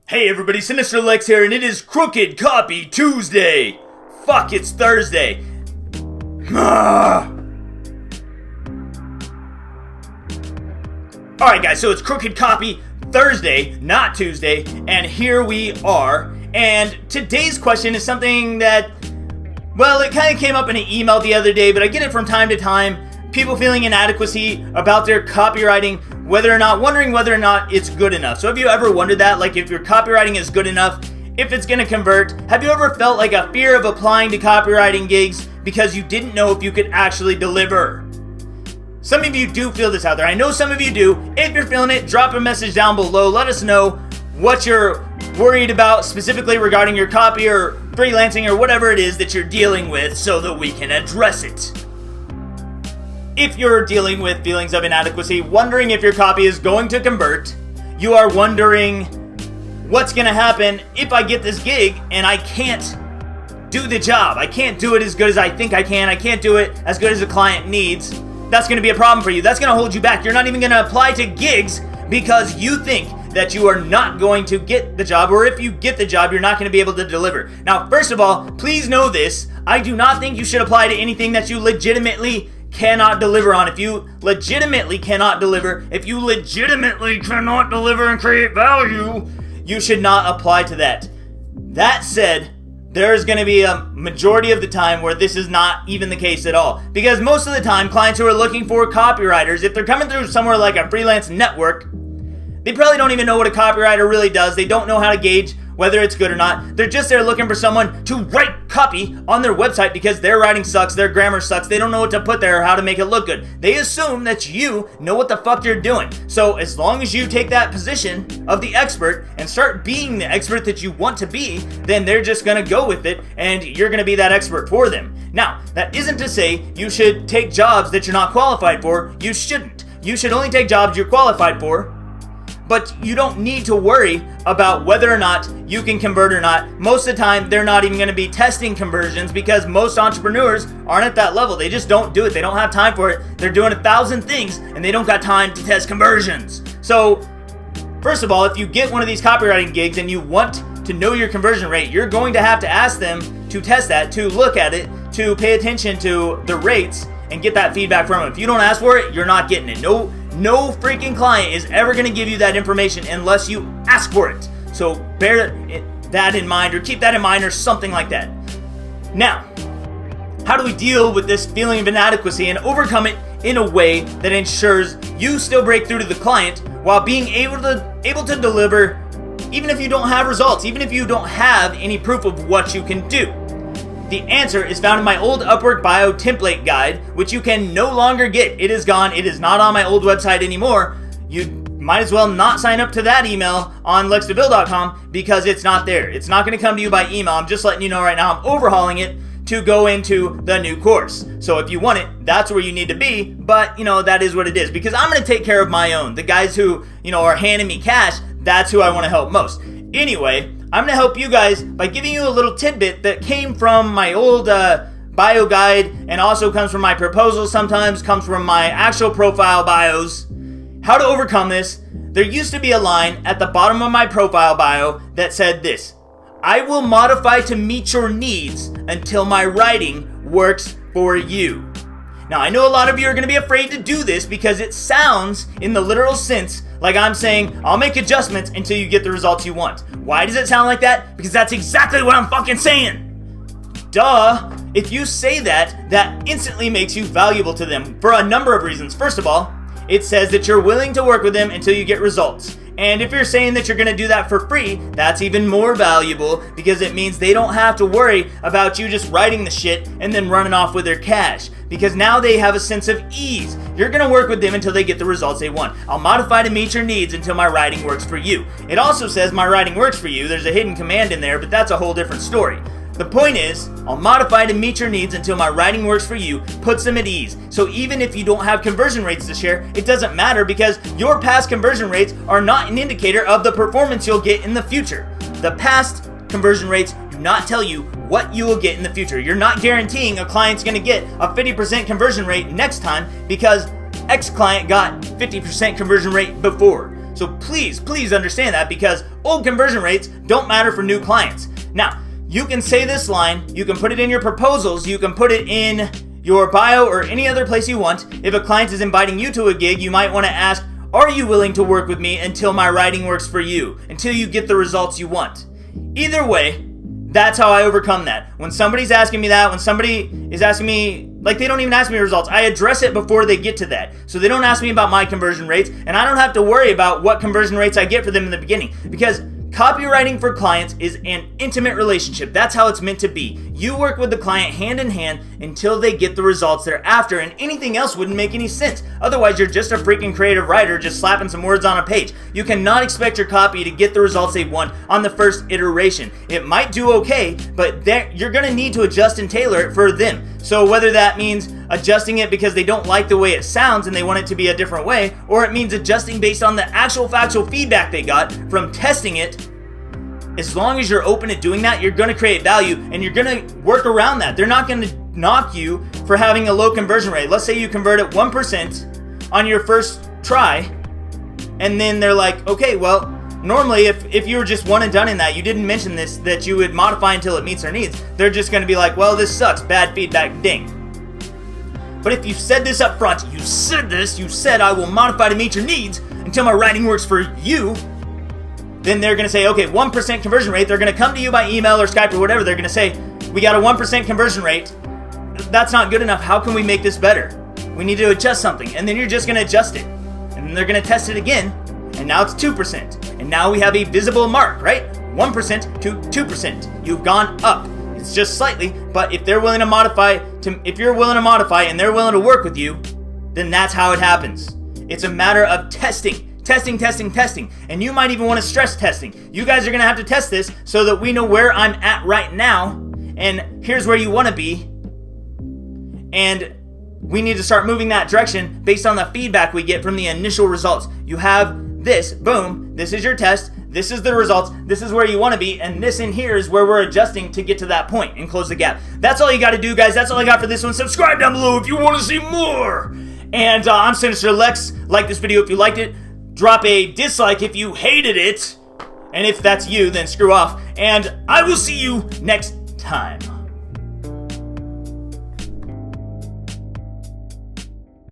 Hey everybody, Sinister Lex here, and it is Crooked Copy Tuesday! Fuck, it's Thursday! Alright guys, so it's Crooked Copy Thursday, not Tuesday, and here we are. And today's question is something that, well, it kind of came up in an email the other day, but I get it from time to time. People feeling inadequacy about their copywriting, wondering whether or not it's good enough. So have you ever wondered that? Like, if your copywriting is good enough, if it's going to convert? Have you ever felt like a fear of applying to copywriting gigs because you didn't know if you could actually deliver? Some of you do feel this out there. I know some of you do. If you're feeling it, drop a message down below. Let us know what you're worried about specifically regarding your copy or freelancing or whatever it is that you're dealing with so that we can address it. If you're dealing with feelings of inadequacy, wondering if your copy is going to convert, you are wondering what's going to happen if I get this gig and I can't do the job. I can't do it as good as I think I can. I can't do it as good as the client needs. That's going to be a problem for you. That's going to hold you back. You're not even going to apply to gigs because you think that you are not going to get the job, or if you get the job, you're not going to be able to deliver. Now, first of all, please know this. I do not think you should apply to anything that you legitimately cannot deliver on. If you legitimately cannot deliver and create value, you should not apply to that. That said, there is going to be a majority of the time where this is not even the case at all. Because most of the time, clients who are looking for copywriters, if they're coming through somewhere like a freelance network, they probably don't even know what a copywriter really does. They don't know how to gauge whether it's good or not. They're just there looking for someone to write copy on their website because their writing sucks, their grammar sucks, they don't know what to put there or how to make it look good. They assume that you know what the fuck you're doing. So as long as you take that position of the expert and start being the expert that you want to be, then they're just gonna go with it and you're gonna be that expert for them. Now, that isn't to say you should take jobs that you're not qualified for. You shouldn't. You should only take jobs you're qualified for. But you don't need to worry about whether or not you can convert or not. Most of the time, they're not even going to be testing conversions because most entrepreneurs aren't at that level. They just don't do it. They don't have time for it. They're doing 1,000 things and they don't got time to test conversions. So, first of all, if you get one of these copywriting gigs and you want to know your conversion rate, you're going to have to ask them to test that, to look at it, to pay attention to the rates and get that feedback from them. If you don't ask for it, you're not getting it. No freaking client is ever going to give you that information unless you ask for it. So bear that in mind, or keep that in mind, or something like that. Now, how do we deal with this feeling of inadequacy and overcome it in a way that ensures you still break through to the client while being able to deliver, even if you don't have results, even if you don't have any proof of what you can do? The answer is found in my old Upwork bio template guide, which you can no longer get. It is gone. It is not on my old website anymore. You might as well not sign up to that email on lexdebill.com because it's not there. It's not going to come to you by email. I'm just letting you know right now I'm overhauling it to go into the new course. So if you want it, that's where you need to be. But, that is what it is because I'm going to take care of my own. The guys who, are handing me cash, that's who I want to help most. Anyway, I'm going to help you guys by giving you a little tidbit that came from my old bio guide and also comes from my proposals, sometimes comes from my actual profile bios. How to overcome this. There used to be a line at the bottom of my profile bio that said this: I will modify to meet your needs until my writing works for you. Now, I know a lot of you are going to be afraid to do this because it sounds, in the literal sense, like I'm saying, I'll make adjustments until you get the results you want. Why does it sound like that? Because that's exactly what I'm fucking saying. Duh. If you say that, that instantly makes you valuable to them for a number of reasons. First of all, it says that you're willing to work with them until you get results. And if you're saying that you're going to do that for free, that's even more valuable because it means they don't have to worry about you just writing the shit and then running off with their cash. Because now they have a sense of ease. You're going to work with them until they get the results they want. I'll modify to meet your needs until my writing works for you. It also says my writing works for you. There's a hidden command in there, but that's a whole different story. The point is, I'll modify to meet your needs until my writing works for you, puts them at ease. So even if you don't have conversion rates to share, it doesn't matter because your past conversion rates are not an indicator of the performance you'll get in the future. The past conversion rates do not tell you what you will get in the future. You're not guaranteeing a client's going to get a 50% conversion rate next time because X client got 50% conversion rate before. So please understand that, because old conversion rates don't matter for new clients. Now, you can say this line, you can put it in your proposals, you can put it in your bio or any other place you want. If a client is inviting you to a gig, you might want to ask, are you willing to work with me until my writing works for you, until you get the results you want? Either way, that's how I overcome that. When somebody's asking me that, when somebody is asking me, like, they don't even ask me results, I address it before they get to that. So they don't ask me about my conversion rates, and I don't have to worry about what conversion rates I get for them in the beginning, because copywriting for clients is an intimate relationship. That's how it's meant to be. You work with the client hand in hand until they get the results they're after, and anything else wouldn't make any sense. Otherwise, you're just a freaking creative writer just slapping some words on a page. You cannot expect your copy to get the results they want on the first iteration. It might do okay, but you're going to need to adjust and tailor it for them. So whether that means adjusting it because they don't like the way it sounds and they want it to be a different way, or it means adjusting based on the actual factual feedback they got from testing it, as long as you're open to doing that, you're going to create value and you're going to work around that. They're not going to knock you for having a low conversion rate. Let's say you convert at 1% on your first try, and then they're like, okay, well, normally if you were just one and done in that, you didn't mention this, that you would modify until it meets their needs, they're just going to be like, well, this sucks, bad feedback, ding. But if you said this up front, you said I will modify to meet your needs until my writing works for you, then they're going to say, okay, 1% conversion rate. They're going to come to you by email or Skype or whatever. They're going to say, we got a 1% conversion rate. That's not good enough. How can we make this better? We need to adjust something. And then you're just going to adjust it. And then they're going to test it again. And now it's 2%. And now we have a visible mark, right? 1% to 2%. You've gone up. It's just slightly, but if they're willing to modify, if you're willing to modify and they're willing to work with you, then that's how it happens. It's a matter of testing. And you might even want to stress testing. You guys are going to have to test this so that we know where I'm at right now, and here's where you want to be. And we need to start moving that direction based on the feedback we get from the initial results. You have this, boom, this is your test, this is the results, this is where you want to be, and this in here is where we're adjusting to get to that point and close the gap. That's all you got to do, guys. That's all I got for this one. Subscribe down below if you want to see more. And I'm Sinister Lex. Like this video if you liked it. Drop a dislike if you hated it. And if that's you, then screw off. And I will see you next time.